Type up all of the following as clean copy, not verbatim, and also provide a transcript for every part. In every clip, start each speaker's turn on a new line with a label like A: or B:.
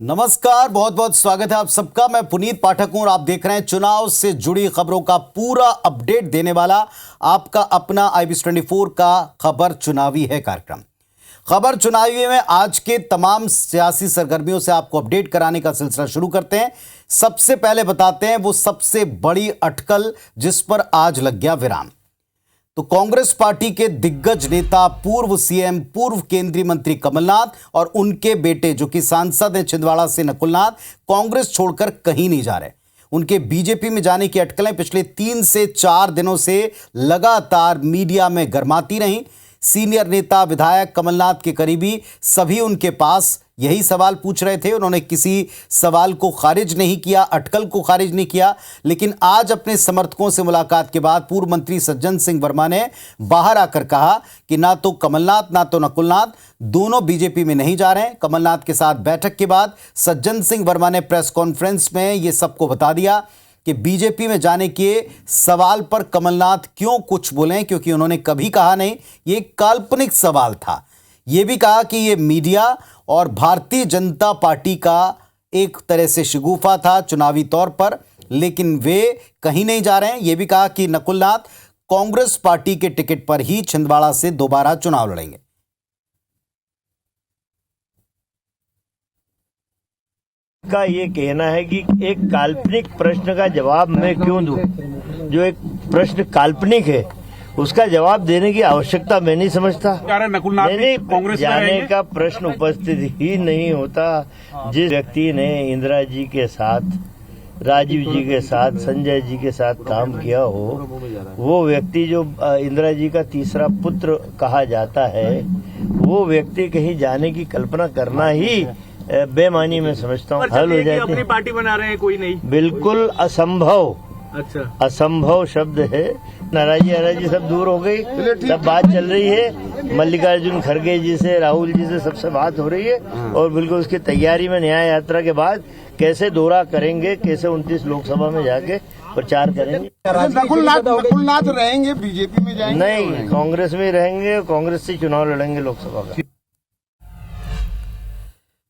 A: नमस्कार, बहुत बहुत स्वागत है आप सबका। मैं पुनीत पाठक हूं और आप देख रहे हैं चुनाव से जुड़ी खबरों का पूरा अपडेट देने वाला आपका अपना IBS24 का खबर चुनावी है कार्यक्रम। खबर चुनावी में आज के तमाम सियासी सरगर्मियों से आपको अपडेट कराने का सिलसिला शुरू करते हैं। सबसे पहले बताते हैं वो सबसे बड़ी अटकल जिस पर आज लग गया विराम। तो कांग्रेस पार्टी के दिग्गज नेता पूर्व सीएम पूर्व केंद्रीय मंत्री कमलनाथ और उनके बेटे जो कि सांसद हैं छिंदवाड़ा से नकुलनाथ कांग्रेस छोड़कर कहीं नहीं जा रहे। उनके बीजेपी में जाने की अटकलें पिछले 3 से 4 दिनों से लगातार मीडिया में गरमाती रहीं। सीनियर नेता विधायक कमलनाथ के करीबी सभी उनके पास यही सवाल पूछ रहे थे। उन्होंने किसी सवाल को खारिज नहीं किया, अटकल को खारिज नहीं किया। लेकिन आज अपने समर्थकों से मुलाकात के बाद पूर्व मंत्री सज्जन सिंह वर्मा ने बाहर आकर कहा कि ना तो कमलनाथ ना तो नकुलनाथ दोनों बीजेपी में नहीं जा रहे हैं। कमलनाथ के साथ बैठक के बाद सज्जन सिंह वर्मा ने प्रेस कॉन्फ्रेंस में यह सबको बता दिया कि बीजेपी में जाने के सवाल पर कमलनाथ क्यों कुछ बोलें, क्योंकि उन्होंने कभी कहा नहीं, ये काल्पनिक सवाल था। यह भी कहा कि यह मीडिया और भारतीय जनता पार्टी का एक तरह से शगुफा था चुनावी तौर पर, लेकिन वे कहीं नहीं जा रहे हैं। यह भी कहा कि नकुलनाथ कांग्रेस पार्टी के टिकट पर ही छिंदवाड़ा से दोबारा चुनाव लड़ेंगे।
B: का ये कहना है कि एक काल्पनिक प्रश्न का जवाब मैं क्यों दूं? जो एक प्रश्न काल्पनिक है उसका जवाब देने की आवश्यकता मैं नहीं समझता। कांग्रेस जाने का प्रश्न उपस्थित ही नहीं होता। जिस व्यक्ति ने इंदिरा जी के साथ, राजीव जी के साथ, संजय जी के साथ काम किया हो, वो व्यक्ति जो इंदिरा जी का तीसरा पुत्र कहा जाता है, वो व्यक्ति कहीं जाने की कल्पना करना ही बेमानी में समझता हूँ। हल हो जाती
C: अपनी पार्टी बना रहे हैं, कोई नहीं,
B: बिल्कुल असंभव।
C: अच्छा,
B: असंभव शब्द है। नाराजी सब दूर हो गई, सब बात चल रही है। मल्लिकार्जुन खड़गे जी से, राहुल जी से सबसे बात हो रही है और बिल्कुल उसकी तैयारी में न्याय यात्रा के बाद कैसे दौरा करेंगे, कैसे 29 लोकसभा में जाके प्रचार करेंगे।
D: नकुलनाथ रहेंगे, बीजेपी में जाएंगे?
B: नहीं, कांग्रेस में रहेंगे, कांग्रेस से चुनाव लड़ेंगे लोकसभा का।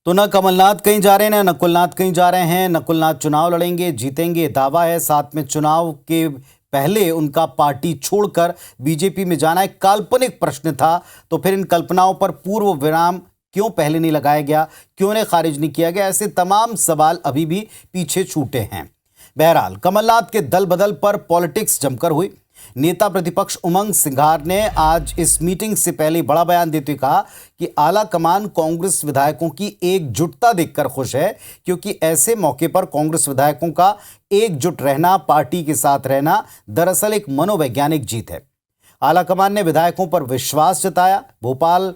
A: तो न कमलनाथ कहीं जा रहे हैं न नकुलनाथ कहीं जा रहे हैं। नकुलनाथ चुनाव लड़ेंगे, जीतेंगे, दावा है। साथ में चुनाव के पहले उनका पार्टी छोड़कर बीजेपी में जाना एक काल्पनिक प्रश्न था। तो फिर इन कल्पनाओं पर पूर्व विराम क्यों पहले नहीं लगाया गया, क्यों ने खारिज नहीं किया गया, ऐसे तमाम सवाल अभी भी पीछे छूटे हैं। बहरहाल कामलनाथ के दल बदल पर पॉलिटिक्स जमकर हुई। नेता प्रतिपक्ष उमंग सिंघार ने आज इस मीटिंग से पहले बड़ा बयान देते हुए कहा कि आला कमान कांग्रेस विधायकों की एकजुटता देखकर खुश है, क्योंकि ऐसे मौके पर कांग्रेस विधायकों का एकजुट रहना, पार्टी के साथ रहना दरअसल एक मनोवैज्ञानिक जीत है। आला कमान ने विधायकों पर विश्वास जताया। भोपाल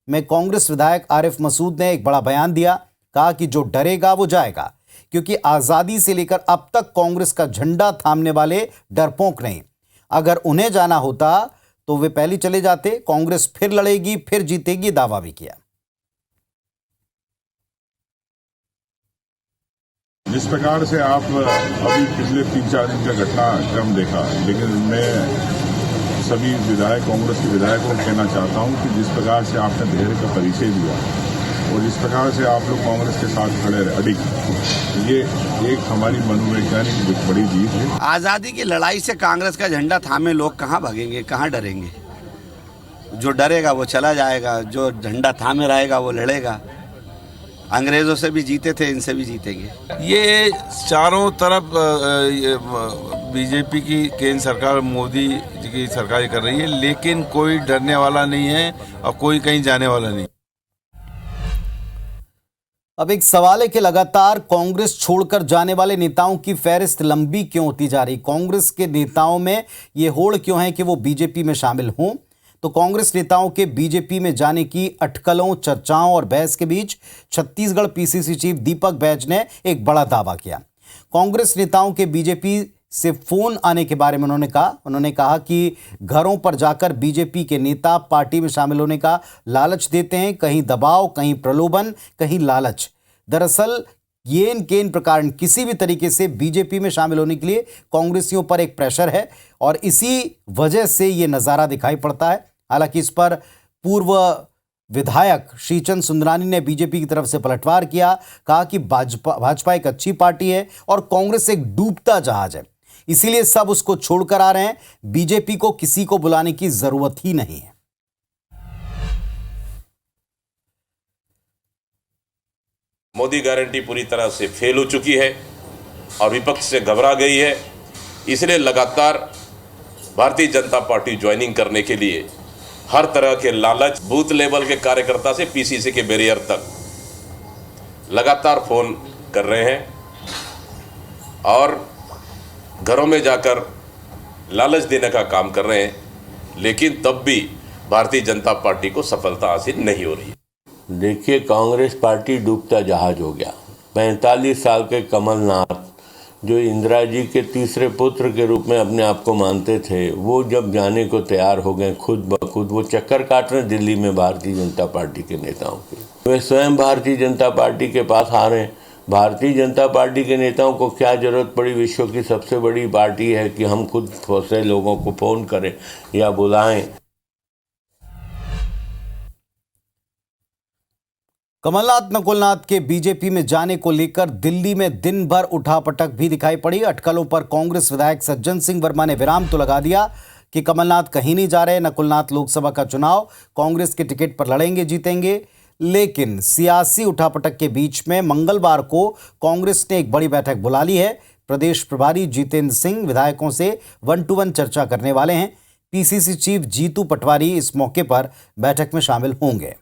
A: में कांग्रेस विधायक आरिफ मसूद ने एक बड़ा बयान दिया, कहा कि जो डरेगा वो जाएगा, क्योंकि आजादी से लेकर अब तक कांग्रेस का झंडा थामने वाले डरपोक नहीं। अगर उन्हें जाना होता तो वे पहले चले जाते। कांग्रेस फिर लड़ेगी, फिर जीतेगी, दावा भी किया।
E: जिस प्रकार से आप अभी पिछले 3-4 दिन का घटनाक्रम देखा, लेकिन मैं सभी विधायक, कांग्रेस के विधायकों को कहना चाहता हूं कि जिस प्रकार से आपने धैर्य का परिचय दिया और जिस प्रकार से आप लोग कांग्रेस के साथ खड़े रहे अडिग, ये एक हमारी मनोवैज्ञानिक बड़ी जीत है।
F: आज़ादी की लड़ाई से कांग्रेस का झंडा थामे लोग कहाँ भागेंगे, कहाँ डरेंगे? जो डरेगा वो चला जाएगा, जो झंडा थामे रहेगा वो लड़ेगा। अंग्रेजों से भी जीते थे, इनसे भी जीतेंगे।
G: ये चारों तरफ बीजेपी की केंद्र सरकार, मोदी जी की सरकार कर रही है, लेकिन कोई डरने वाला नहीं है और कोई कहीं जाने वाला नहीं।
A: अब एक सवाल है कि लगातार कांग्रेस छोड़कर जाने वाले नेताओं की फहरिस्त लंबी क्यों होती जा रही? कांग्रेस के नेताओं में ये होड़ क्यों है कि वो बीजेपी में शामिल हों? तो कांग्रेस नेताओं के बीजेपी में जाने की अटकलों, चर्चाओं और बहस के बीच छत्तीसगढ़ पीसीसी चीफ दीपक बैज ने एक बड़ा दावा किया। कांग्रेस नेताओं के बीजेपी से फोन आने के बारे में उन्होंने कहा कि घरों पर जाकर बीजेपी के नेता पार्टी में शामिल होने का लालच देते हैं, कहीं दबाव, कहीं प्रलोभन, कहीं लालच। दरअसल ये इन प्रकार किसी भी तरीके से बीजेपी में शामिल होने के लिए कांग्रेसियों पर एक प्रेशर है और इसी वजह से ये नज़ारा दिखाई पड़ता है। हालांकि इस पर पूर्व विधायक श्रीचंद सुंदरानी ने बीजेपी की तरफ से पलटवार किया, कहा कि भाजपा एक अच्छी पार्टी है और कांग्रेस एक डूबता जहाज है, इसीलिए सब उसको छोड़कर आ रहे हैं। बीजेपी को किसी को बुलाने की जरूरत ही नहीं है।
C: मोदी गारंटी पूरी तरह से फेल हो चुकी है और विपक्ष से घबरा गई है, इसलिए लगातार भारतीय जनता पार्टी ज्वाइनिंग करने के लिए हर तरह के लालच, बूथ लेवल के कार्यकर्ता से पीसीसी के बैरियर तक लगातार फोन कर रहे हैं और घरों में जाकर लालच देने का काम कर रहे हैं, लेकिन तब भी भारतीय जनता पार्टी को सफलता हासिल नहीं हो रही।
H: देखिए, कांग्रेस पार्टी डूबता जहाज हो गया। 45 साल के कमलनाथ, जो इंदिरा जी के तीसरे पुत्र के रूप में अपने आप को मानते थे, वो जब जाने को तैयार हो गए खुद ब खुद, वो चक्कर काट रहे दिल्ली में भारतीय जनता पार्टी के नेताओं के। वे स्वयं भारतीय जनता पार्टी के पास आ रहे हैं। भारतीय जनता पार्टी के नेताओं को क्या जरूरत पड़ी? विश्व की सबसे बड़ी पार्टी है कि हम खुद फंसे लोगों को फोन करें या बुलाएं।
A: कमलनाथ नकुलनाथ के बीजेपी में जाने को लेकर दिल्ली में दिन भर उठापटक भी दिखाई पड़ी। अटकलों पर कांग्रेस विधायक सज्जन सिंह वर्मा ने विराम तो लगा दिया कि कमलनाथ कहीं नहीं जा रहे, नकुलनाथ लोकसभा का चुनाव कांग्रेस के टिकट पर लड़ेंगे, जीतेंगे। लेकिन सियासी उठापटक के बीच में मंगलवार को कांग्रेस ने एक बड़ी बैठक बुला ली है। प्रदेश प्रभारी जितेंद्र सिंह विधायकों से 1-to-1 चर्चा करने वाले हैं। पीसीसी चीफ जीतू पटवारी इस मौके पर बैठक में शामिल होंगे।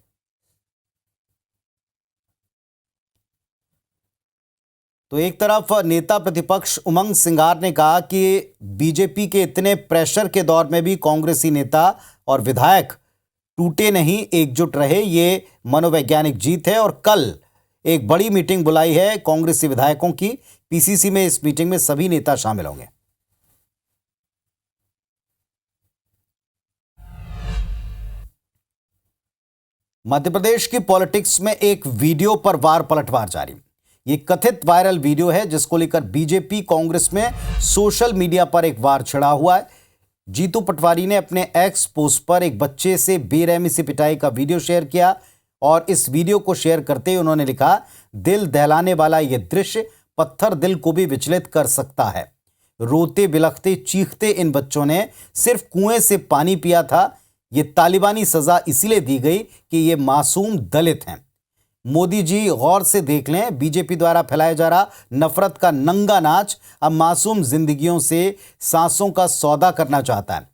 A: तो एक तरफ नेता प्रतिपक्ष उमंग सिंगार ने कहा कि बीजेपी के इतने प्रेशर के दौर में भी कांग्रेसी नेता और विधायक टूटे नहीं, एकजुट रहे, ये मनोवैज्ञानिक जीत है। और कल एक बड़ी मीटिंग बुलाई है कांग्रेसी विधायकों की। पीसीसी में इस मीटिंग में सभी नेता शामिल होंगे। मध्य प्रदेश की पॉलिटिक्स में एक वीडियो पर वार पलटवार जारी। ये कथित वायरल वीडियो है जिसको लेकर बीजेपी कांग्रेस में सोशल मीडिया पर एक वार छिड़ा हुआ है। जीतू पटवारी ने अपने एक्स पोस्ट पर एक बच्चे से बेरहमी से पिटाई का वीडियो शेयर किया और इस वीडियो को शेयर करते हुए उन्होंने लिखा, दिल दहलाने वाला यह दृश्य पत्थर दिल को भी विचलित कर सकता है। रोते बिलखते चीखते इन बच्चों ने सिर्फ कुएं से पानी पिया था। ये तालिबानी सजा इसीलिए दी गई कि ये मासूम दलित हैं। मोदी जी गौर से देख लें, बीजेपी द्वारा फैलाया जा रहा नफरत का नंगा नाच अब मासूम जिंदगियों से सांसों का सौदा करना चाहता है।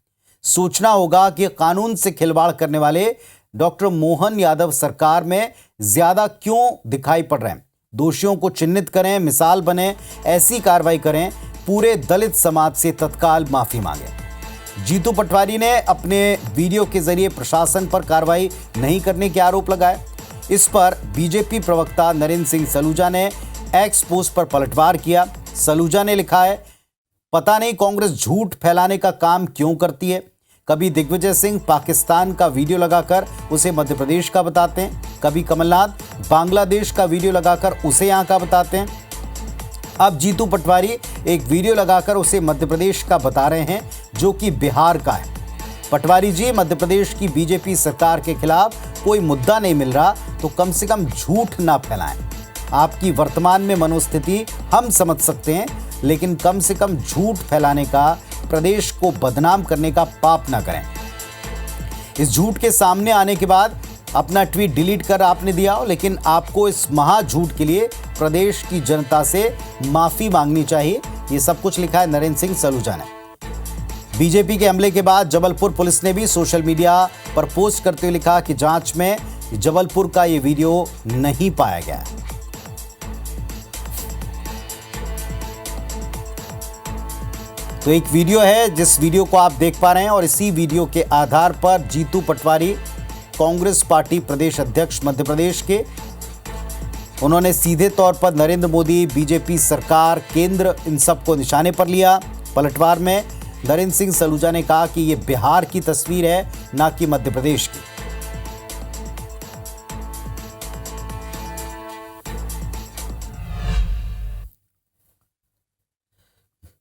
A: सोचना होगा कि कानून से खिलवाड़ करने वाले डॉक्टर मोहन यादव सरकार में ज्यादा क्यों दिखाई पड़ रहे हैं। दोषियों को चिन्हित करें, मिसाल बने, ऐसी कार्रवाई करें, पूरे दलित समाज से तत्काल माफी मांगे। जीतू पटवारी ने अपने वीडियो के जरिए प्रशासन पर कार्रवाई नहीं करने के आरोप लगाए। इस पर बीजेपी प्रवक्ता नरेंद्र सिंह सलूजा ने एक्स पोस्ट पर पलटवार किया। सलूजा ने लिखा है, पता नहीं कांग्रेस झूठ फैलाने का काम क्यों करती है। कभी दिग्विजय सिंह पाकिस्तान का वीडियो लगाकर उसे मध्य प्रदेश का बताते हैं, कभी कमलनाथ बांग्लादेश का वीडियो लगाकर उसे यहां का बताते हैं। अब जीतू पटवारी एक वीडियो लगाकर उसे मध्य प्रदेश का बता रहे हैं जो कि बिहार का है। पटवारी जी, मध्य प्रदेश की बीजेपी सरकार के खिलाफ कोई मुद्दा नहीं मिल रहा तो कम से कम झूठ ना फैलाएं। आपकी वर्तमान में मनोस्थिति हम समझ सकते हैं, लेकिन कम से कम झूठ फैलाने का, प्रदेश को बदनाम करने का पाप ना करें। इस झूठ के सामने आने के बाद अपना ट्वीट डिलीट कर आपने दिया हो, लेकिन आपको इस महा झूठ के लिए प्रदेश की जनता से माफी मांगनी चाहिए। ये सब कुछ लिखा है नरेंद्र सिंह सलूजा ने। बीजेपी के हमले के बाद जबलपुर पुलिस ने भी सोशल मीडिया पर पोस्ट करते हुए लिखा कि जांच में जबलपुर का ये वीडियो नहीं पाया गया। तो एक वीडियो है जिस वीडियो को आप देख पा रहे हैं और इसी वीडियो के आधार पर जीतू पटवारी, कांग्रेस पार्टी प्रदेश अध्यक्ष मध्य प्रदेश के, उन्होंने सीधे तौर पर नरेंद्र मोदी, बीजेपी सरकार, केंद्र, इन सबको निशाने पर लिया। पलटवार में नरेंद्र सिंह सलूजा ने कहा कि यह बिहार की तस्वीर है, ना कि मध्य प्रदेश की।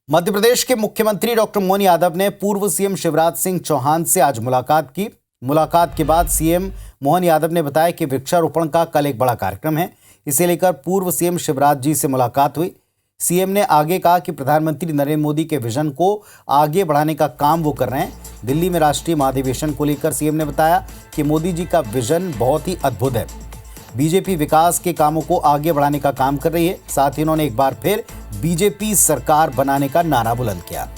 A: मध्य प्रदेश के मुख्यमंत्री डॉक्टर मोहन यादव ने पूर्व सीएम शिवराज सिंह चौहान से आज मुलाकात की। मुलाकात के बाद सीएम मोहन यादव ने बताया कि वृक्षारोपण का कल एक बड़ा कार्यक्रम है। इसे लेकर पूर्व सीएम शिवराज जी से मुलाकात हुई। सीएम ने आगे कहा कि प्रधानमंत्री नरेंद्र मोदी के विजन को आगे बढ़ाने का काम वो कर रहे हैं। दिल्ली में राष्ट्रीय महाधिवेशन को लेकर सीएम ने बताया कि मोदी जी का विजन बहुत ही अद्भुत है। बीजेपी विकास के कामों को आगे बढ़ाने का काम कर रही है। साथ ही उन्होंने एक बार फिर बीजेपी सरकार बनाने का नारा बुलंद किया।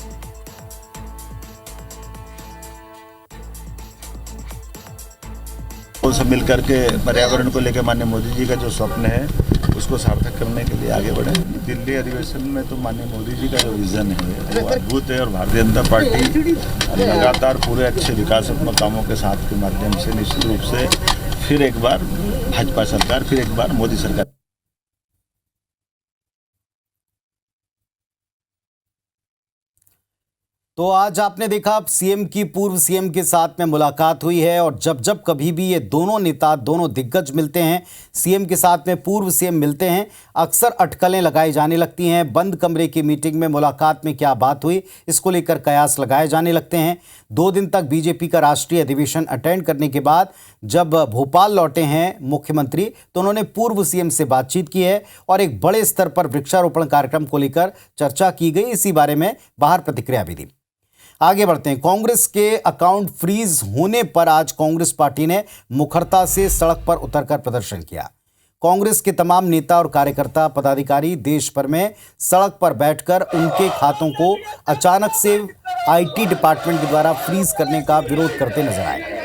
I: सब मिल करके पर्यावरण को लेकर माननीय मोदी जी का जो स्वप्न है उसको सार्थक करने के लिए आगे बढ़े। दिल्ली अधिवेशन में तो माननीय मोदी जी का जो विजन है वो अद्भुत है और भारतीय जनता पार्टी लगातार पूरे अच्छे विकासात्मक कामों के साथ के माध्यम से निश्चित रूप से फिर एक बार भाजपा सरकार, फिर एक बार मोदी सरकार।
A: तो आज आपने देखा सीएम की पूर्व सीएम के साथ में मुलाकात हुई है और जब जब कभी भी ये दोनों नेता, दोनों दिग्गज मिलते हैं, सीएम के साथ में पूर्व सीएम मिलते हैं, अक्सर अटकलें लगाई जाने लगती हैं। बंद कमरे की मीटिंग में मुलाकात में क्या बात हुई, इसको लेकर कयास लगाए जाने लगते हैं। 2 दिन तक बीजेपी का राष्ट्रीय अधिवेशन अटेंड करने के बाद जब भोपाल लौटे हैं मुख्यमंत्री, तो उन्होंने पूर्व सीएम से बातचीत की है और एक बड़े स्तर पर वृक्षारोपण कार्यक्रम को लेकर चर्चा की गई। इसी बारे में बाहर प्रतिक्रिया भी दी। आगे बढ़ते हैं। कांग्रेस के अकाउंट फ्रीज होने पर आज कांग्रेस पार्टी ने मुखरता से सड़क पर उतरकर प्रदर्शन किया। कांग्रेस के तमाम नेता और कार्यकर्ता, पदाधिकारी देश भर में सड़क पर बैठकर उनके खातों को अचानक से आईटी डिपार्टमेंट के द्वारा फ्रीज करने का विरोध करते नजर आए।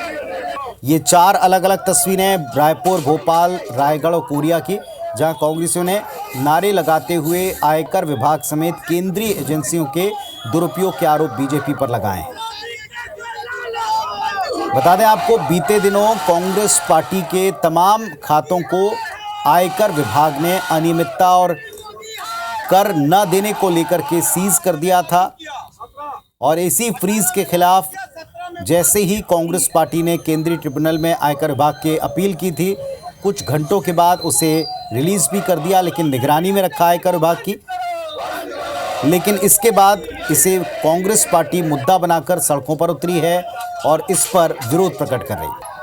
A: ये 4 अलग अलग तस्वीरें रायपुर, भोपाल, रायगढ़ और कोरिया की, जहां कांग्रेसियों ने नारे लगाते हुए आयकर विभाग समेत केंद्रीय एजेंसियों के दुरुपयोग के आरोप बीजेपी पर लगाए हैं। बता दें आपको, बीते दिनों कांग्रेस पार्टी के तमाम खातों को आयकर विभाग ने अनियमितता और कर न देने को लेकर के सीज कर दिया था और इसी फ्रीज के खिलाफ जैसे ही कांग्रेस पार्टी ने केंद्रीय ट्रिब्यूनल में आयकर विभाग के अपील की थी, कुछ घंटों के बाद उसे रिलीज भी कर दिया, लेकिन निगरानी में रखा आयकर विभाग की। लेकिन इसके बाद इसे कांग्रेस पार्टी मुद्दा बनाकर सड़कों पर उतरी है और इस पर विरोध प्रकट कर रही है।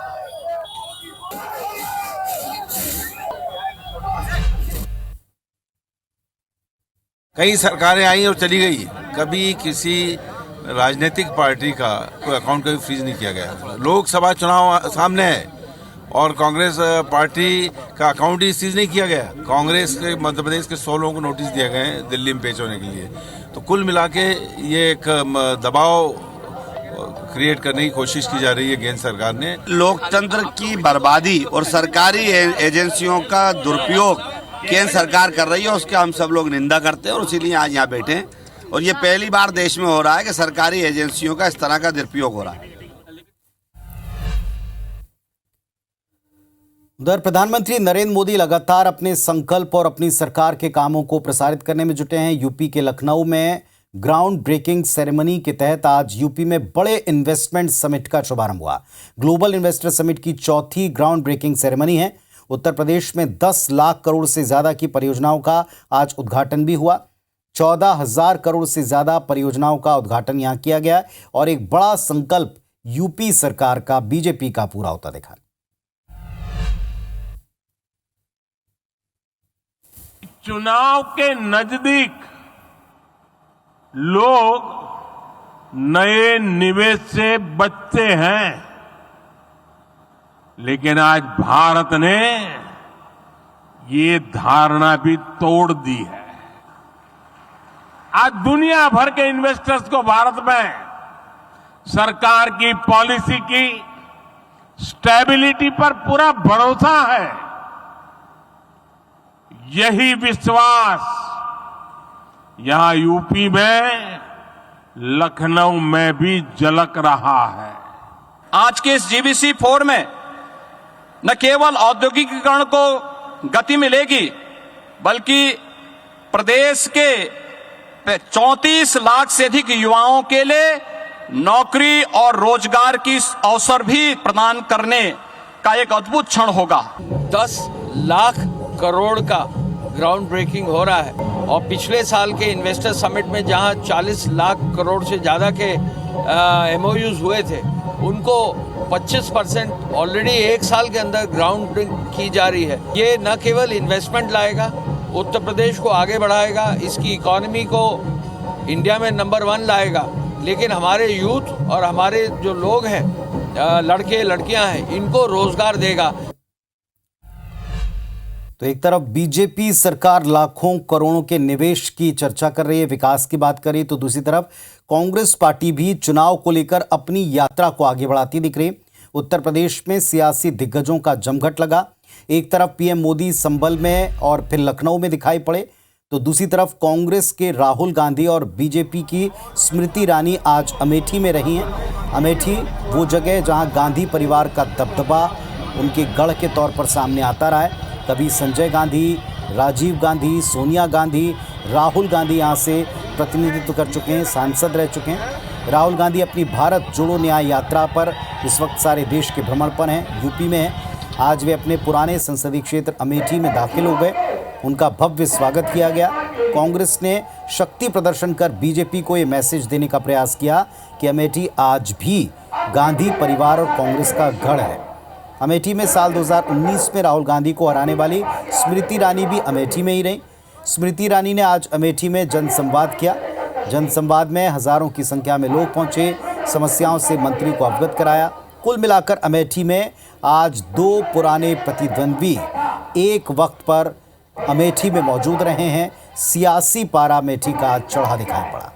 G: कई सरकारें आई और चली गई, कभी किसी राजनीतिक पार्टी का कोई अकाउंट कभी फ्रीज नहीं किया गया। लोकसभा चुनाव सामने है और कांग्रेस पार्टी का अकाउंट ही सीज नहीं किया गया। कांग्रेस के मध्य प्रदेश के 100 लोगों को नोटिस दिए गए हैं दिल्ली में पेश होने के लिए। तो कुल मिला के ये एक दबाव क्रिएट करने की कोशिश की जा रही है केंद्र सरकार ने।
F: लोकतंत्र की बर्बादी और सरकारी एजेंसियों का दुरुपयोग केंद्र सरकार कर रही है, उसके हम सब लोग निंदा करते हैं और इसीलिए आज यहाँ बैठे हैं। और ये पहली बार देश में हो रहा है कि सरकारी एजेंसियों का इस तरह का दुरुपयोग हो रहा है।
A: उधर प्रधानमंत्री नरेंद्र मोदी लगातार अपने संकल्प और अपनी सरकार के कामों को प्रसारित करने में जुटे हैं। यूपी के लखनऊ में ग्राउंड ब्रेकिंग सेरेमनी के तहत आज यूपी में बड़े इन्वेस्टमेंट समिट का शुभारंभ हुआ। ग्लोबल इन्वेस्टर समिट की 4थी ग्राउंड ब्रेकिंग सेरेमनी है। उत्तर प्रदेश में 10 लाख करोड़ से ज्यादा की परियोजनाओं का आज उद्घाटन भी हुआ। 14,000 करोड़ से ज्यादा परियोजनाओं का उद्घाटन यहां किया गया और एक बड़ा संकल्प यूपी सरकार का, बीजेपी का पूरा होता दिखा।
J: चुनाव के नजदीक लोग नए निवेश से बचते हैं, लेकिन आज भारत ने ये धारणा भी तोड़ दी है। आज दुनिया भर के इन्वेस्टर्स को भारत में सरकार की पॉलिसी की स्टेबिलिटी पर पूरा भरोसा है। यही विश्वास यहां यूपी में, लखनऊ में भी झलक रहा है।
K: आज के इस जीबीसी 4 में न केवल औद्योगिकीकरण को गति मिलेगी, बल्कि प्रदेश के 34 लाख से अधिक युवाओं के लिए नौकरी और रोजगार की अवसर भी प्रदान करने का एक अद्भुत क्षण होगा।
L: 10 लाख करोड़ का ग्राउंड ब्रेकिंग हो रहा है और पिछले साल के इन्वेस्टर समिट में जहां 40 लाख करोड़ से ज्यादा के एमओयूज हुए थे, उनको 25% ऑलरेडी एक साल के अंदर ग्राउंड की जा रही है। ये न केवल इन्वेस्टमेंट लाएगा, उत्तर प्रदेश को आगे बढ़ाएगा, इसकी इकोनॉमी को इंडिया में नंबर 1 लाएगा, लेकिन हमारे यूथ और हमारे जो लोग हैं, लड़के लड़कियां हैं, इनको रोजगार देगा।
A: तो एक तरफ बीजेपी सरकार लाखों करोड़ों के निवेश की चर्चा कर रही है, विकास की बात कर रही है, तो दूसरी तरफ कांग्रेस पार्टी भी चुनाव को लेकर अपनी यात्रा को आगे बढ़ाती दिख रही है। उत्तर प्रदेश में सियासी दिग्गजों का जमघट लगा। एक तरफ पीएम मोदी संभल में और फिर लखनऊ में दिखाई पड़े, तो दूसरी तरफ कांग्रेस के राहुल गांधी और बीजेपी की स्मृति ईरानी आज अमेठी में रही हैं। अमेठी वो जगह जहां गांधी परिवार का दबदबा उनके गढ़ के तौर पर सामने आता रहा है। कभी संजय गांधी, राजीव गांधी, सोनिया गांधी, राहुल गांधी यहाँ से प्रतिनिधित्व कर चुके हैं, सांसद रह चुके हैं। राहुल गांधी अपनी भारत जोड़ो न्याय यात्रा पर इस वक्त सारे देश के भ्रमण पर हैं, यूपी में हैं। आज वे अपने पुराने संसदीय क्षेत्र अमेठी में दाखिल हो गए, उनका भव्य स्वागत किया गया। कांग्रेस ने शक्ति प्रदर्शन कर बीजेपी को ये मैसेज देने का प्रयास किया कि अमेठी आज भी गांधी परिवार और कांग्रेस का गढ़ है। अमेठी में साल 2019 में राहुल गांधी को हराने वाली स्मृति ईरानी भी अमेठी में ही रही। स्मृति ईरानी ने आज अमेठी में जनसंवाद किया। जनसंवाद में हजारों की संख्या में लोग पहुंचे, समस्याओं से मंत्री को अवगत कराया। कुल मिलाकर अमेठी में आज 2 पुराने प्रतिद्वंद्वी एक वक्त पर अमेठी में मौजूद रहे हैं। सियासी पारा अमेठी का चढ़ा दिखाई पड़ा।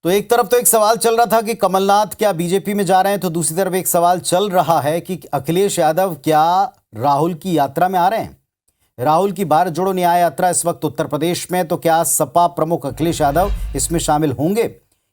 A: तो एक तरफ तो एक सवाल चल रहा था कि कमलनाथ क्या बीजेपी में जा रहे हैं, तो दूसरी तरफ एक सवाल चल रहा है कि अखिलेश यादव क्या राहुल की यात्रा में आ रहे हैं। राहुल की भारत जोड़ो न्याय यात्रा इस वक्त उत्तर प्रदेश में, तो क्या सपा प्रमुख अखिलेश यादव इसमें शामिल होंगे?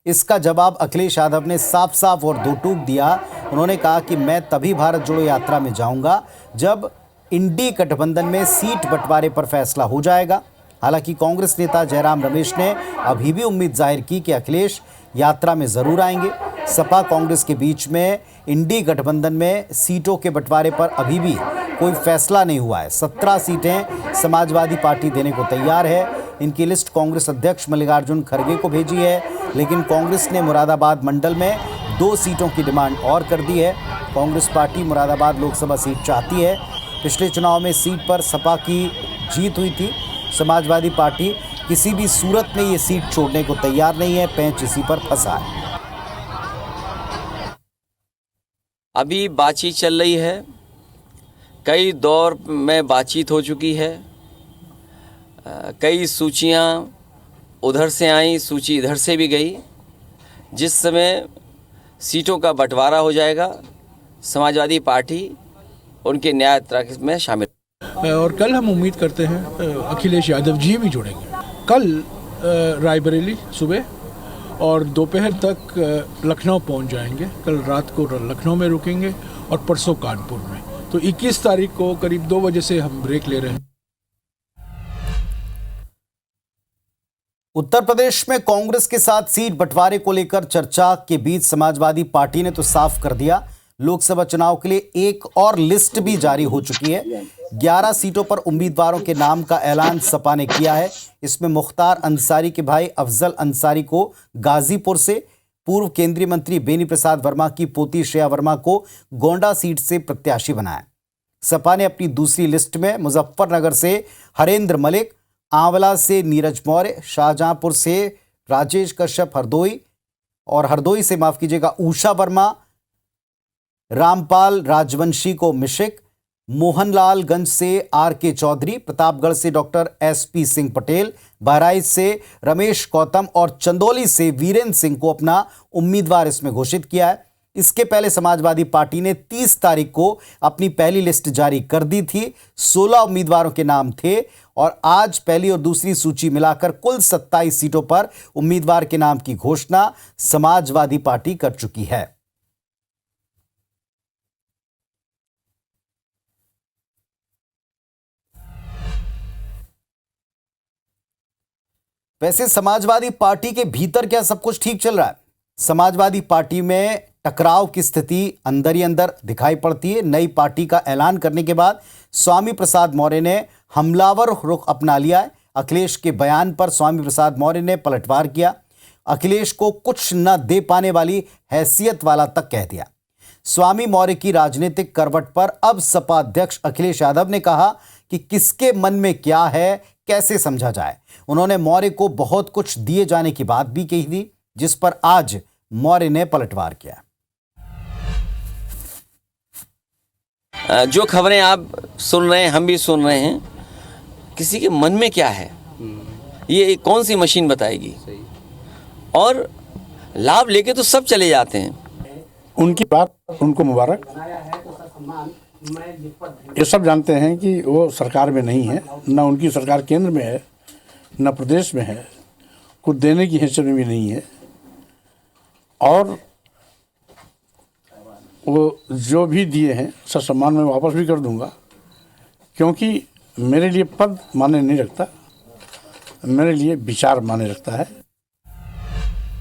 A: इसका जवाब अखिलेश यादव ने साफ साफ और दो टूक दिया। उन्होंने कहा कि मैं तभी भारत जोड़ो यात्रा में जाऊंगा जब इंडी गठबंधन में सीट बंटवारे पर फैसला हो जाएगा। हालांकि कांग्रेस नेता जयराम रमेश ने अभी भी उम्मीद जाहिर की कि अखिलेश यात्रा में जरूर आएंगे। सपा कांग्रेस के बीच में इंडी गठबंधन में सीटों के बंटवारे पर अभी भी कोई फैसला नहीं हुआ है। 17 सीटें समाजवादी पार्टी देने को तैयार है। इनकी लिस्ट कांग्रेस अध्यक्ष मल्लिकार्जुन खड़गे को भेजी है, लेकिन कांग्रेस ने मुरादाबाद मंडल में 2 सीटों की डिमांड और कर दी है। कांग्रेस पार्टी मुरादाबाद लोकसभा सीट चाहती है। पिछले चुनाव में सीट पर सपा की जीत हुई थी। समाजवादी पार्टी किसी भी सूरत में ये सीट छोड़ने को तैयार नहीं है, पेंच इसी पर फंसा है।
L: अभी बातचीत चल रही है, कई दौर में बातचीत हो चुकी है, कई सूचियां उधर से आई, सूची इधर से भी गई। जिस समय सीटों का बंटवारा हो जाएगा, समाजवादी पार्टी उनके न्याय यात्रा में शामिल।
M: और कल हम उम्मीद करते हैं अखिलेश यादव जी भी जुड़ेंगे। कल रायबरेली सुबह और दोपहर तक लखनऊ पहुंच जाएंगे। कल रात को लखनऊ में रुकेंगे और परसों कानपुर में। तो 21 तारीख को करीब 2 बजे से हम ब्रेक ले रहे हैं।
A: उत्तर प्रदेश में कांग्रेस के साथ सीट बंटवारे को लेकर चर्चा के बीच समाजवादी पार्टी ने तो साफ कर दिया, लोकसभा चुनाव के लिए एक और लिस्ट भी जारी हो चुकी है। 11 सीटों पर उम्मीदवारों के नाम का ऐलान सपा ने किया है। इसमें मुख्तार अंसारी के भाई अफजल अंसारी को गाजीपुर से, पूर्व केंद्रीय मंत्री बेनी प्रसाद वर्मा की पोती श्रेया वर्मा को गोंडा सीट से प्रत्याशी बनाया। सपा ने अपनी दूसरी लिस्ट में मुजफ्फरनगर से हरेंद्र मलिक, आंवला से नीरज मौर्य, शाहजहांपुर से राजेश कश्यप, हरदोई से माफ कीजिएगा उषा वर्मा, रामपाल राजवंशी को मिशिक, मोहनलालगंज से आर.के. चौधरी, प्रतापगढ़ से डॉक्टर एस.पी. सिंह पटेल, बहराइच से रमेश गौतम और चंदौली से वीरेंद्र सिंह को अपना उम्मीदवार इसमें घोषित किया है। इसके पहले समाजवादी पार्टी ने 30 तारीख को अपनी पहली लिस्ट जारी कर दी थी। 16 उम्मीदवारों के नाम थे और आज पहली और दूसरी सूची मिलाकर कुल 27 सीटों पर उम्मीदवार के नाम की घोषणा समाजवादी पार्टी कर चुकी है। वैसे समाजवादी पार्टी के भीतर क्या सब कुछ ठीक चल रहा है? समाजवादी पार्टी में टकराव की स्थिति अंदर ही अंदर दिखाई पड़ती है। नई पार्टी का ऐलान करने के बाद स्वामी प्रसाद मौर्य ने हमलावर रुख अपना लिया है। अखिलेश के बयान पर स्वामी प्रसाद मौर्य ने पलटवार किया। अखिलेश को कुछ न दे पाने वाली हैसियत वाला तक कह दिया। स्वामी मौर्य की राजनीतिक करवट पर अब सपा अध्यक्ष अखिलेश यादव ने कहा कि किसके मन में क्या है, कैसे समझा जाए। उन्होंने मौर्य को बहुत कुछ दिए जाने की बात भी कही थी, जिस पर आज मौर्य ने पलटवार किया।
L: जो खबरें आप सुन रहे हैं, हम भी सुन रहे हैं, किसी के मन में क्या है ये कौन सी मशीन बताएगी। और लाभ लेके तो सब चले जाते हैं।
M: उनकी बात उनको मुबारक। ये सब जानते हैं कि वो सरकार में नहीं है, न उनकी सरकार केंद्र में है, न प्रदेश में है, कुछ देने की हैसियत में भी नहीं है। और वो जो भी दिए हैं ससम्मान में वापस भी कर दूंगा, क्योंकि मेरे लिए पद माने नहीं रखता, मेरे लिए विचार माने रखता है।